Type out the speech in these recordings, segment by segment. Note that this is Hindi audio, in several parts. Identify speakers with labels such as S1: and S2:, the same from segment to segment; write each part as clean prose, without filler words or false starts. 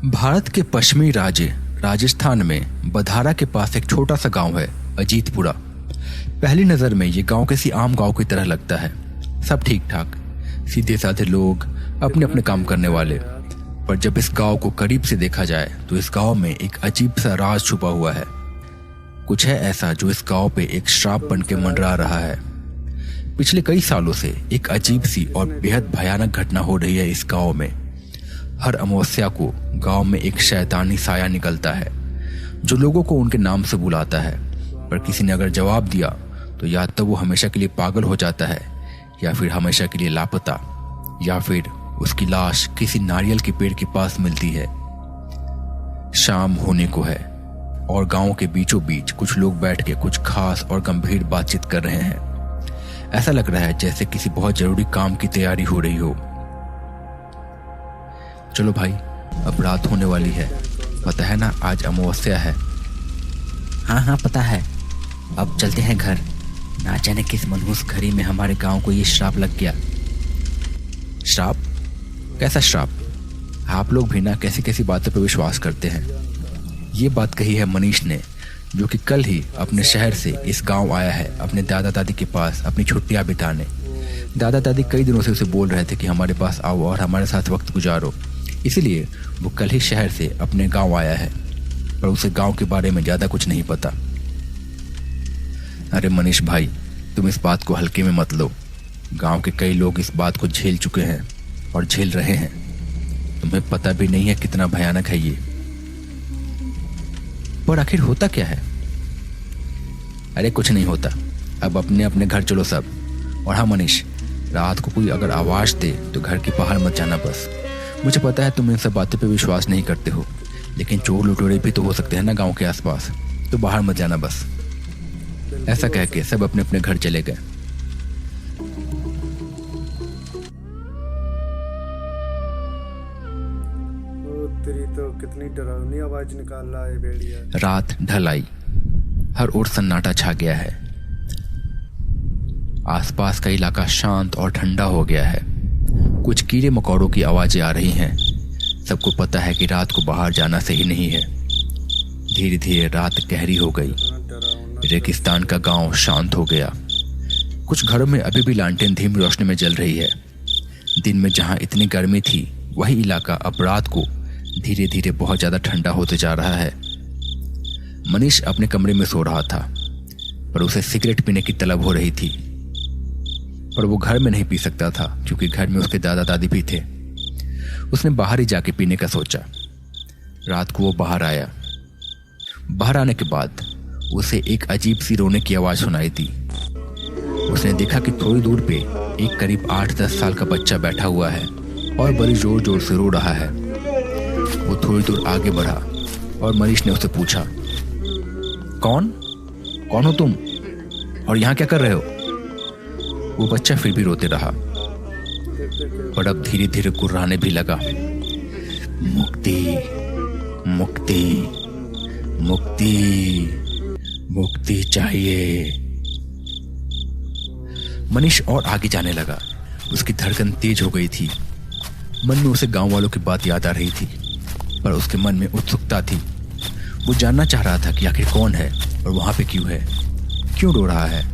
S1: भारत के पश्चिमी राज्य राजस्थान में बधारा के पास एक छोटा सा गांव है अजीतपुरा। पहली नज़र में ये गांव किसी आम गांव की तरह लगता है। सब ठीक ठाक, सीधे साधे लोग, अपने अपने काम करने वाले। पर जब इस गांव को करीब से देखा जाए तो इस गांव में एक अजीब सा राज छुपा हुआ है। कुछ है ऐसा जो इस गांव पे एक श्राप बन के मंडरा रहा है। पिछले कई सालों से एक अजीब सी और बेहद भयानक घटना हो रही है इस गांव में। हर अमावस्या को गांव में एक शैतानी साया निकलता है जो लोगों को उनके नाम से बुलाता है। पर किसी ने अगर जवाब दिया तो या तो वो हमेशा के लिए पागल हो जाता है, या फिर हमेशा के लिए लापता, या फिर उसकी लाश किसी नारियल के पेड़ के पास मिलती है। शाम होने को है और गांव के बीचों बीच कुछ लोग बैठ के कुछ खास और गंभीर बातचीत कर रहे हैं। ऐसा लग रहा है जैसे किसी बहुत जरूरी काम की तैयारी हो रही हो। चलो भाई, अब रात होने वाली है। पता है ना आज अमावस्या है।
S2: हाँ पता है। अब चलते हैं घर। ना जाने किस मनहूस घड़ी में हमारे गांव को ये श्राप लग गया।
S1: श्राप? कैसा श्राप? आप लोग भी ना कैसी कैसी बातों पर विश्वास करते हैं। ये बात कही है मनीष ने, जो कि कल ही अपने शहर से इस गांव आया है अपने दादा दादी के पास अपनी छुट्टियां बिताने। दादा दादी कई दिनों से उसे बोल रहे थे कि हमारे पास आओ और हमारे साथ वक्त गुजारो, इसीलिए वो कल ही शहर से अपने गांव आया है। पर उसे गांव के बारे में ज़्यादा कुछ नहीं पता। अरे मनीष भाई, तुम इस बात को हल्के में मत लो। गांव के कई लोग इस बात को झेल चुके हैं और झेल रहे हैं। तुम्हें पता भी नहीं है कितना भयानक है ये। पर आखिर होता क्या है? अरे कुछ नहीं होता। अब अपने अपने घर चलो सब। और हाँ मनीष, रात को कोई अगर आवाज दे तो घर के बाहर मत जाना बस। मुझे पता है तुम इन सब बातों पे विश्वास नहीं करते हो, लेकिन चोर लुटेरे भी तो हो सकते हैं ना गांव के आसपास, तो बाहर मत जाना बस। ऐसा कह के सब अपने अपने घर चले गए।
S3: तेरी तो कितनी डरावनी आवाज निकाल रहा है भेड़िया।
S1: रात ढल आई, हर ओर सन्नाटा छा गया है। आसपास का इलाका शांत और ठंडा हो गया है। कुछ कीड़े मकोड़ों की आवाजें आ रही हैं। सबको पता है कि रात को बाहर जाना सही नहीं है। धीरे धीरे रात गहरी हो गई। रेगिस्तान का गांव शांत हो गया। कुछ घरों में अभी भी लालटेन धीमी रोशनी में जल रही है। दिन में जहां इतनी गर्मी थी, वही इलाका अब रात को धीरे धीरे बहुत ज्यादा ठंडा होते जा रहा है। मनीष अपने कमरे में सो रहा था, पर उसे सिगरेट पीने की तलब हो रही थी। पर वो घर में नहीं पी सकता था क्योंकि घर में उसके दादा दादी भी थे। उसने बाहर ही जाके पीने का सोचा। रात को वो बाहर आया। बाहर आने के बाद उसे एक अजीब सी रोने की आवाज सुनाई दी। उसने देखा कि थोड़ी दूर पे एक करीब 8-10 साल का बच्चा बैठा हुआ है और बड़ी जोर जोर से रो रहा है। वो थोड़ी दूर आगे बढ़ा और मनीष ने उससे पूछा, कौन हो तुम और यहाँ क्या कर रहे हो? वो बच्चा फिर भी रोते रहा, पर अब धीरे धीरे कुर्राने भी लगा। मुक्ति मुक्ति मुक्ति मुक्ति चाहिए। मनीष और आगे जाने लगा। उसकी धड़कन तेज हो गई थी। मन में उसे गांव वालों की बात याद आ रही थी, पर उसके मन में उत्सुकता थी। वो जानना चाह रहा था कि आखिर कौन है और वहां पे क्यों है, क्यों रो रहा है।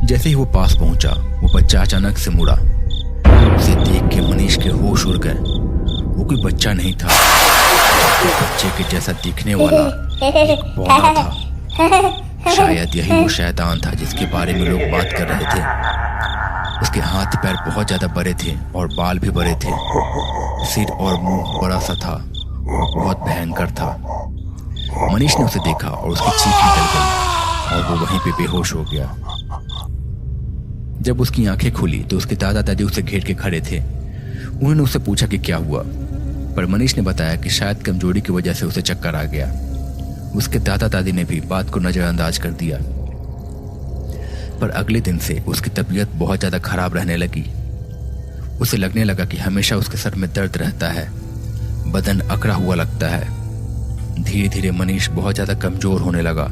S1: जैसे ही वो पास पहुंचा, वो बच्चा अचानक से मुड़ा। उसे देख के मनीष के होश उड़ गए। वो कोई बच्चा नहीं था, बच्चे के जैसा दिखने वाला एक बौना था। शायद यही वो शैतान था जिसके बारे में लोग बात कर रहे थे। उसके हाथ पैर बहुत ज्यादा बड़े थे और बाल भी बड़े थे। सिर और मुंह बड़ा सा था और बहुत भयंकर था। मनीष ने उसे देखा और उसकी चीख निकल गई और वो वहीं पे बेहोश हो गया। जब उसकी आंखें खुली तो उसके दादा दादी उसे घेर के खड़े थे। उन्होंने उससे पूछा कि क्या हुआ, पर मनीष ने बताया कि शायद कमजोरी की वजह से उसे चक्कर आ गया। उसके दादा दादी ने भी बात को नजरअंदाज कर दिया। पर अगले दिन से उसकी तबीयत बहुत ज्यादा खराब रहने लगी। उसे लगने लगा कि हमेशा उसके सर में दर्द रहता है, बदन अकड़ा हुआ लगता है। धीरे धीरे मनीष बहुत ज्यादा कमजोर होने लगा।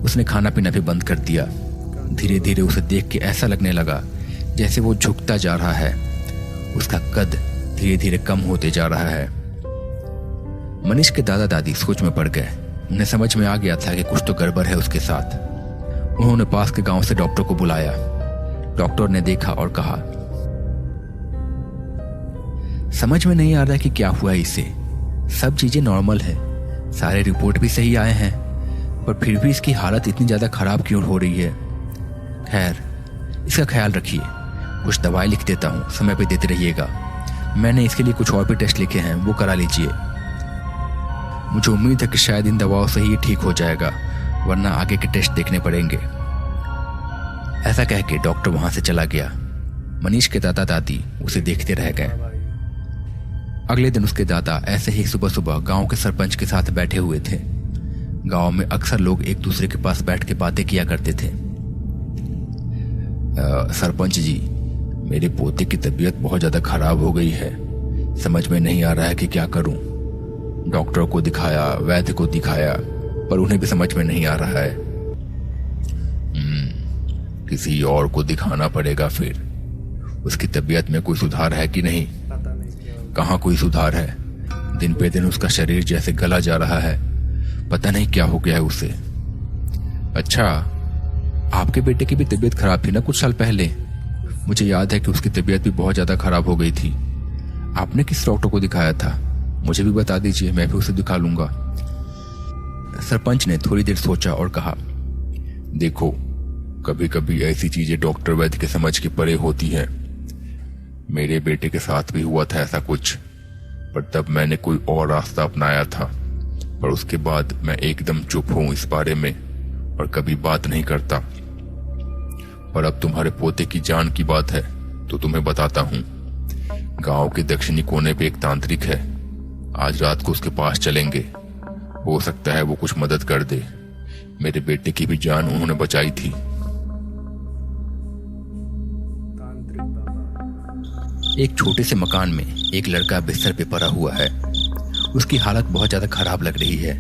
S1: उसने खाना पीना भी बंद कर दिया। धीरे धीरे उसे देख के ऐसा लगने लगा जैसे वो झुकता जा रहा है। उसका कद धीरे धीरे कम होते जा रहा है। मनीष के दादा दादी सोच में पड़ गए। उन्हें समझ में आ गया था कि कुछ तो गड़बड़ है उसके साथ। उन्होंने पास के गांव से डॉक्टर को बुलाया। डॉक्टर ने देखा और कहा, समझ में नहीं आ रहा कि क्या हुआ इसे। सब चीजें नॉर्मल है, सारे रिपोर्ट भी सही आए हैं, पर फिर भी इसकी हालत इतनी ज्यादा खराब क्यों हो रही है। खैर, इसका ख्याल रखिए। कुछ दवाई लिख देता हूँ, समय पे देते रहिएगा। मैंने इसके लिए कुछ और भी टेस्ट लिखे हैं, वो करा लीजिए। मुझे उम्मीद है कि शायद इन दवाओं से ही ठीक हो जाएगा, वरना आगे के टेस्ट देखने पड़ेंगे। ऐसा कह के डॉक्टर वहां से चला गया। मनीष के दादा दादी उसे देखते रह गए। अगले दिन उसके दादा ऐसे ही सुबह सुबह गांव के सरपंच के साथ बैठे हुए थे। गांव में अक्सर लोग एक दूसरे के पास बैठ के बातें किया करते थे। सरपंच जी, मेरे पोते की तबीयत बहुत ज्यादा खराब हो गई है। समझ में नहीं आ रहा है कि क्या करूं। डॉक्टर को दिखाया, वैद्य को दिखाया, पर उन्हें भी समझ में नहीं आ रहा है। किसी और को दिखाना पड़ेगा फिर। उसकी तबीयत में कोई सुधार है कि नहीं?
S3: पता नहीं क्या।
S1: कहाँ कोई सुधार है? दिन पे दिन उसका शरीर जैसे गला जा रहा है। पता नहीं क्या हो गया है उसे। अच्छा, आपके बेटे की भी तबीयत खराब थी ना कुछ साल पहले? मुझे याद है कि उसकी तबीयत भी बहुत ज्यादा खराब हो गई थी। आपने किस डॉक्टर को दिखाया था? मुझे भी बता दीजिए, मैं भी उसे दिखा लूंगा। सरपंच ने थोड़ी देर सोचा और कहा, देखो, कभी कभी ऐसी चीजें डॉक्टर वैद्य के समझ के परे होती हैं। मेरे बेटे के साथ भी हुआ था ऐसा कुछ, पर तब मैंने कोई और रास्ता अपनाया था। पर उसके बाद मैं एकदम चुप हूं इस बारे में और कभी बात नहीं करता। पर अब तुम्हारे पोते की जान की बात है तो तुम्हें बताता हूं। गांव के दक्षिणी कोने पे एक तांत्रिक है। आज रात को उसके पास चलेंगे। हो सकता है वो कुछ मदद कर दे। मेरे बेटे की भी जान उन्होंने बचाई थी।
S3: तांत्रिक बाबा।
S1: एक छोटे से मकान में एक लड़का बिस्तर पे पड़ा हुआ है। उसकी हालत बहुत ज्यादा खराब लग रही है।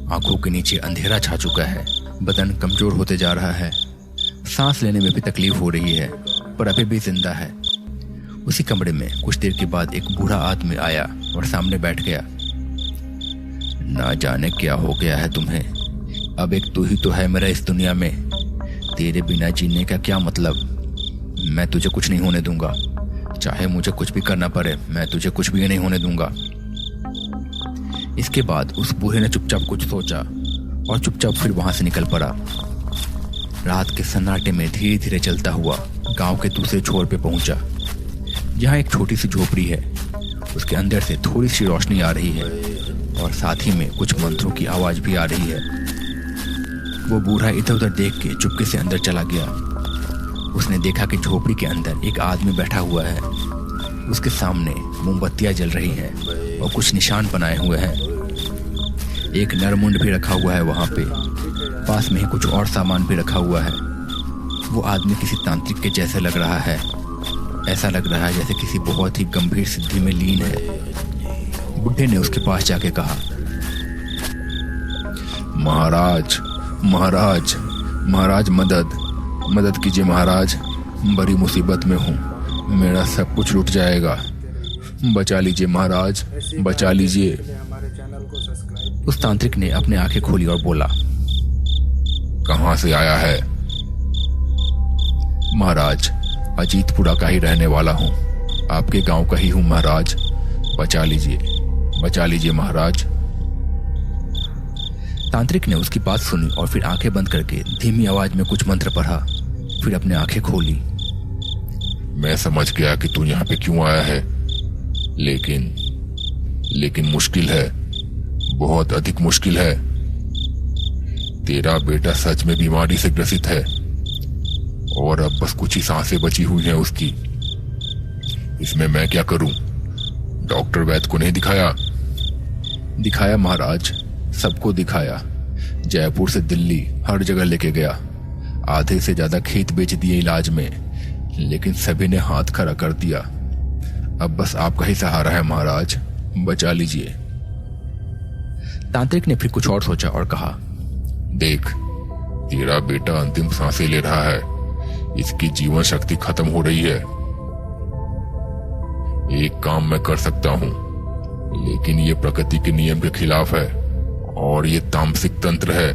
S1: आंखों के नीचे अंधेरा छा चुका है। बदन कमजोर होते जा रहा है। सांस लेने में भी तकलीफ हो रही है, पर अभी भी जिंदा है। उसी कमरे में कुछ देर के बाद एक बूढ़ा आदमी आया और सामने बैठ गया। ना जाने क्या हो गया है तुम्हें। अब एक तू ही तो है मेरा इस दुनिया में। तेरे बिना जीने का क्या मतलब। मैं तुझे कुछ नहीं होने दूंगा। चाहे मुझे कुछ भी करना पड़े, मैं तुझे कुछ भी नहीं होने दूंगा। इसके बाद उस बूढ़े ने चुपचाप कुछ सोचा और चुपचाप फिर वहां से निकल पड़ा। रात के सन्नाटे में धीरे धीरे चलता हुआ गांव के दूसरे छोर पे पहुंचा, जहां एक छोटी सी झोपड़ी है। उसके अंदर से थोड़ी सी रोशनी आ रही है और साथ ही में कुछ मंत्रों की आवाज भी आ रही है। वो बूढ़ा इधर उधर देख के चुपके से अंदर चला गया। उसने देखा कि झोपड़ी के अंदर एक आदमी बैठा हुआ है। उसके सामने मोमबत्तियां जल रही हैं और कुछ निशान बनाए हुए हैं। एक नरमुंड भी रखा हुआ है वहां पे। पास में ही कुछ और सामान भी रखा हुआ है। वो आदमी किसी तांत्रिक के जैसे लग रहा है। ऐसा लग रहा है जैसे किसी बहुत ही गंभीर सिद्धि में लीन है। बुढ़े ने उसके पास जाके कहा, महाराज महाराज महाराज, मदद कीजिए महाराज। बड़ी मुसीबत में हूँ। मेरा सब कुछ लुट जाएगा। बचा लीजिए महाराज, बचा लीजिए।
S3: हमारे चैनल को सब्सक्राइब।
S1: उस तांत्रिक ने अपने आंखें खोली और बोला, कहां से आया है? महाराज, अजीतपुरा का ही रहने वाला हूँ। आपके गांव का ही हूँ महाराज। बचा लीजिए महाराज। तांत्रिक ने उसकी बात सुनी और फिर आंखें बंद करके धीमी आवाज में कुछ मंत्र पढ़ा। फिर अपने आंखें खोली। मैं समझ गया कि तू यहाँ पे क्यों आया है, लेकिन मुश्किल है, बहुत अधिक मुश्किल है। तेरा बेटा सच में बीमारी से ग्रसित है और अब बस कुछ ही सांसें बची हुई हैं उसकी। इसमें मैं क्या करूं? डॉक्टर वैद्य को नहीं दिखाया? दिखाया महाराज, सबको दिखाया। जयपुर से दिल्ली हर जगह लेके गया। आधे से ज्यादा खेत बेच दिए इलाज में, लेकिन सभी ने हाथ खड़ा कर दिया। अब बस आपका ही सहारा है महाराज, बचा लीजिए। तांत्रिक ने फिर कुछ और सोचा और कहा, देख, तेरा बेटा अंतिम सांसें ले रहा है। इसकी जीवन शक्ति खत्म हो रही है।
S4: एक काम मैं कर सकता हूँ, लेकिन ये प्रकृति के नियम के खिलाफ है और ये तामसिक तंत्र है।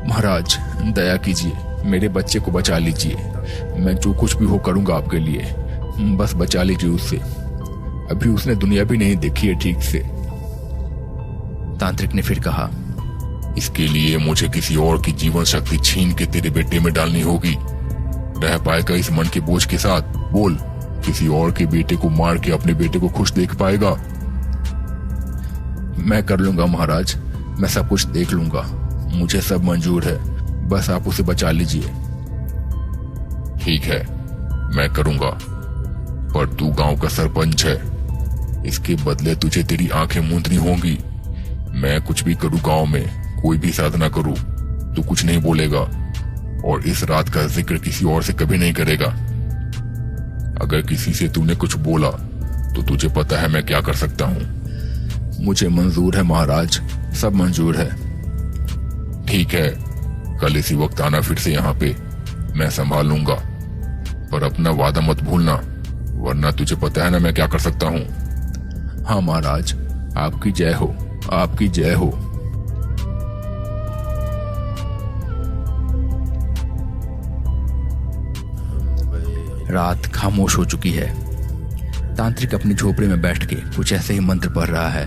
S1: महाराज दया कीजिए, मेरे बच्चे को बचा लीजिए। मैं जो कुछ भी हो करूंगा आपके लिए, बस बचा लीजिए उससे। अभी उसने दुनिया भी नहीं देखी है ठीक से। तांत्रिक ने फिर कहा,
S4: इसके लिए मुझे किसी और की जीवन शक्ति छीन के तेरे बेटे में डालनी होगी। रह पाएगा इस मन के बोझ के साथ? बोल, किसी और के बेटे को मार के अपने बेटे को खुश देख पाएगा?
S1: मैं कर लूंगा महाराज, मैं सब कुछ देख लूंगा, मुझे सब मंजूर है, बस आप उसे बचा लीजिए।
S4: ठीक है, मैं करूंगा, पर तू गांव का सरपंच है, इसके बदले तुझे तेरी आंखें मूंदनी होंगी। मैं कुछ भी करूं गांव में, कोई भी साधना करूं, तू कुछ नहीं बोलेगा और इस रात का जिक्र किसी और से कभी नहीं करेगा। अगर किसी से तूने कुछ बोला तो तुझे पता है मैं क्या कर सकता हूं।
S1: मुझे मंजूर है महाराज, सब मंजूर है।
S4: ठीक है, कल इसी वक्त आना फिर से यहाँ पे, मैं संभाल लूंगा, पर अपना वादा मत भूलना, वरना तुझे पता है ना मैं क्या कर सकता हूँ।
S1: हाँ महाराज, आपकी जय हो, आपकी जय हो। रात खामोश हो चुकी है। तांत्रिक अपनी झोपड़ी में बैठ के कुछ ऐसे ही मंत्र पढ़ रहा है।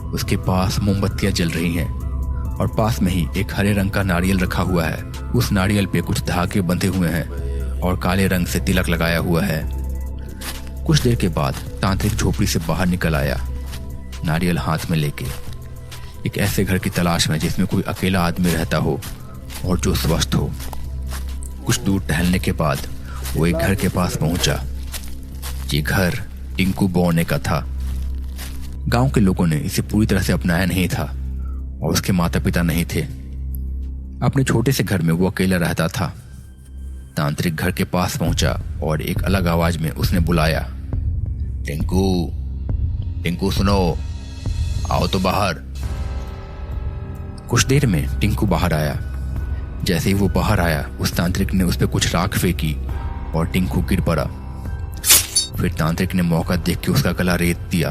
S1: उसके पास मोमबत्तियां जल रही हैं और पास में ही एक हरे रंग का नारियल रखा हुआ है। उस नारियल पे कुछ धागे बंधे हुए हैं और काले रंग से तिलक लगाया हुआ है। कुछ देर के बाद तांत्रिक झोपड़ी से बाहर निकल आया, नारियल हाथ में लेके, एक ऐसे घर की तलाश में जिसमें कोई अकेला आदमी रहता हो और जो स्वस्थ हो। कुछ दूर टहलने के बाद वो एक घर के पास पहुंचा। ये घर टिंकू बौने का था। गांव के लोगों ने इसे पूरी तरह से अपनाया नहीं था और उसके माता पिता नहीं थे। अपने छोटे से घर में वो अकेला रहता था। तांत्रिक घर के पास पहुंचा और एक अलग आवाज में उसने बुलाया, टिंकू, टिंकू सुनो, आओ तो बाहर। कुछ देर में टिंकू बाहर आया। जैसे ही वो बाहर आया, उस तांत्रिक ने उस पर कुछ राख फेंकी और टिंकू गिर पड़ा। फिर तांत्रिक ने मौका देख के उसका गला रेत दिया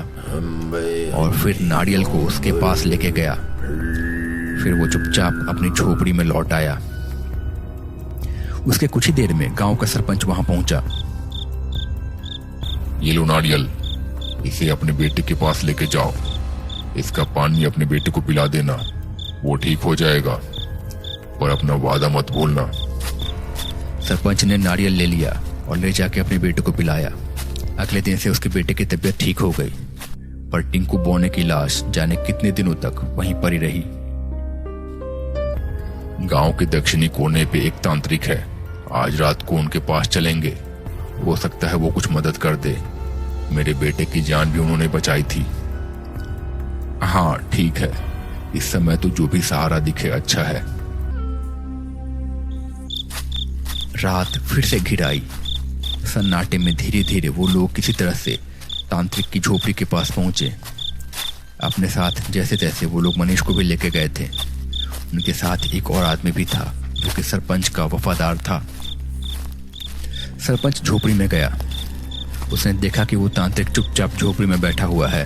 S1: और फिर नारियल को उसके पास लेके गया। फिर वो चुपचाप अपनी झोपड़ी में लौट आया। उसके कुछ ही देर में गांव का सरपंच वहां पहुंचा।
S4: ये लो नारियल, इसे अपने बेटे के पास लेके जाओ, इसका पानी अपने बेटे को पिला देना, वो ठीक हो जाएगा, पर अपना वादा मत भूलना।
S1: सरपंच ने नारियल ले लिया और ले जाके अपने बेटे को पिलाया। अगले दिन से उसके बेटे की तबीयत ठीक हो गई, पर टिंकू बौने की लाश जाने कितने दिनों तक वहीं पड़ी रही।
S4: गांव के दक्षिणी कोने पे एक तांत्रिक है, आज रात को उनके पास चलेंगे, हो सकता है वो कुछ मदद कर दे। मेरे बेटे की जान भी उन्होंने बचाई थी।
S1: हाँ ठीक है, इस समय तो जो भी सहारा दिखे अच्छा है। रात फिर से घिर आई। सन्नाटे में धीरे धीरे वो लोग किसी तरह से तांत्रिक की झोपड़ी के पास पहुंचे। अपने साथ जैसे तैसे वो लोग मनीष को भी लेके गए थे। उनके साथ एक और आदमी भी था जो कि सरपंच का वफादार था। सरपंच झोपड़ी में गया। उसने देखा कि वो तांत्रिक चुपचाप झोपड़ी में बैठा हुआ है,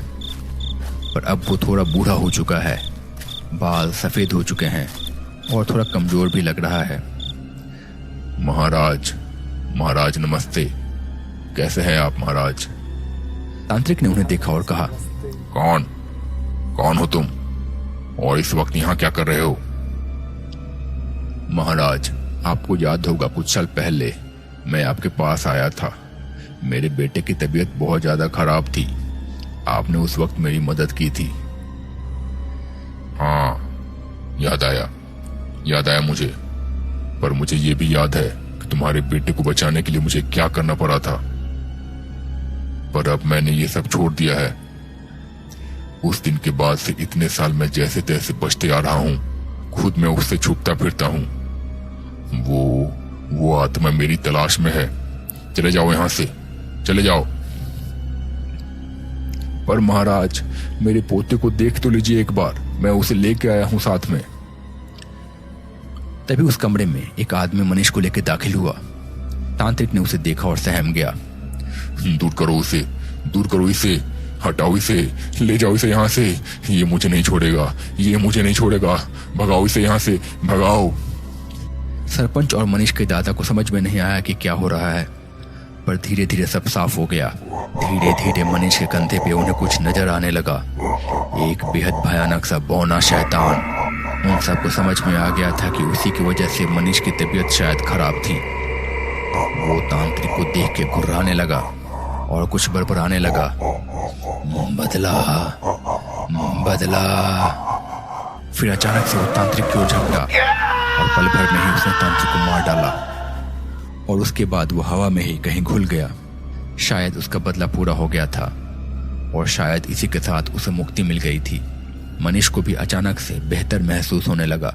S1: पर अब वो थोड़ा बूढ़ा हो चुका है, बाल सफेद हो चुके हैं और थोड़ा कमजोर भी लग रहा है।
S4: महाराज, महाराज नमस्ते, कैसे हैं आप महाराज?
S1: तांत्रिक ने उन्हें देखा और कहा,
S4: कौन हो तुम और इस वक्त यहाँ क्या कर रहे हो?
S1: महाराज, आपको याद होगा कुछ साल पहले मैं आपके पास आया था। मेरे बेटे की तबीयत बहुत ज्यादा खराब थी, आपने उस वक्त मेरी मदद की थी।
S4: हाँ, याद आया मुझे, पर मुझे ये भी याद है कि तुम्हारे बेटे को बचाने के लिए मुझे क्या करना पड़ा था, पर अब मैंने ये सब छोड़ दिया है। उस दिन के बाद से इतने साल मैं जैसे तैसे बचते आ रहा हूँ, खुद मैं उससे छुपता फिरता हूँ। वो आत्मा मेरी तलाश में है। चले जाओ यहाँ से, चले जाओ।
S1: पर महाराज, मेरे पोते को देख तो लीजिए एक बार, मैं उसे लेके आया हूँ साथ में। तभी उस कमरे में एक आदमी मनीष को लेकर दाखिल हुआ। तांत्रिक ने उसे देखा और सहम गया।
S4: दूर करो उसे, दूर करो इसे, हटाओ इसे, ले जाओ इसे यहाँ से। ये मुझे नहीं छोड़ेगा, ये मुझे नहीं छोड़ेगा। भगाओ इसे यहाँ से, भगाओ।
S1: सरपंच और मनीष के दादा को समझ में नहीं आया कि क्या हो रहा है, पर धीरे धीरे सब साफ हो गया। धीरे धीरे मनीष के कंधे पे उन्हें कुछ नजर आने लगा, एक बेहद भयानक सा बौना शैतान। उन सबको समझ में आ गया था कि उसी की वजह से मनीष की तबीयत शायद खराब थी। वो तांत्रिक को देख के घुर्राने लगा और कुछ बड़बड़ाने लगा, बदला बदला। फिर अचानक से वो तांत्रिक की ओर झपटा और पल भर में ही उसने तांत्रिक को मार डाला और उसके बाद वो हवा में ही कहीं घुल गया। शायद उसका बदला पूरा हो गया था और शायद इसी के साथ उसे मुक्ति मिल गई थी। मनीष को भी अचानक से बेहतर महसूस होने लगा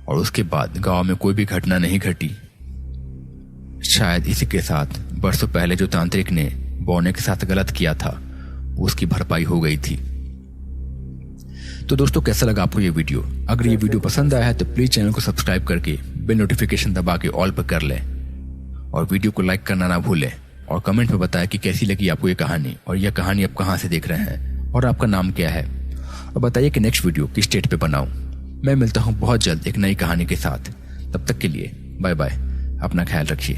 S1: और उसके बाद गांव में कोई भी घटना नहीं घटी। शायद इसी के साथ बरसों पहले जो तांत्रिक ने बौने के साथ गलत किया था उसकी भरपाई हो गई थी। तो दोस्तों, कैसा लगा आपको ये वीडियो? अगर ये वीडियो पसंद आया है तो प्लीज चैनल को सब्सक्राइब करके बेल नोटिफिकेशन दबा के ऑल पर कर लें और वीडियो को लाइक करना ना भूलें और कमेंट में बताएं कि कैसी लगी आपको ये कहानी और यह कहानी आप कहाँ से देख रहे हैं और आपका नाम क्या है, और बताइए कि नेक्स्ट वीडियो किस स्टेट पे बनाऊं। मैं मिलता हूं बहुत जल्द एक नई कहानी के साथ। तब तक के लिए बाय बाय, अपना ख्याल रखिए।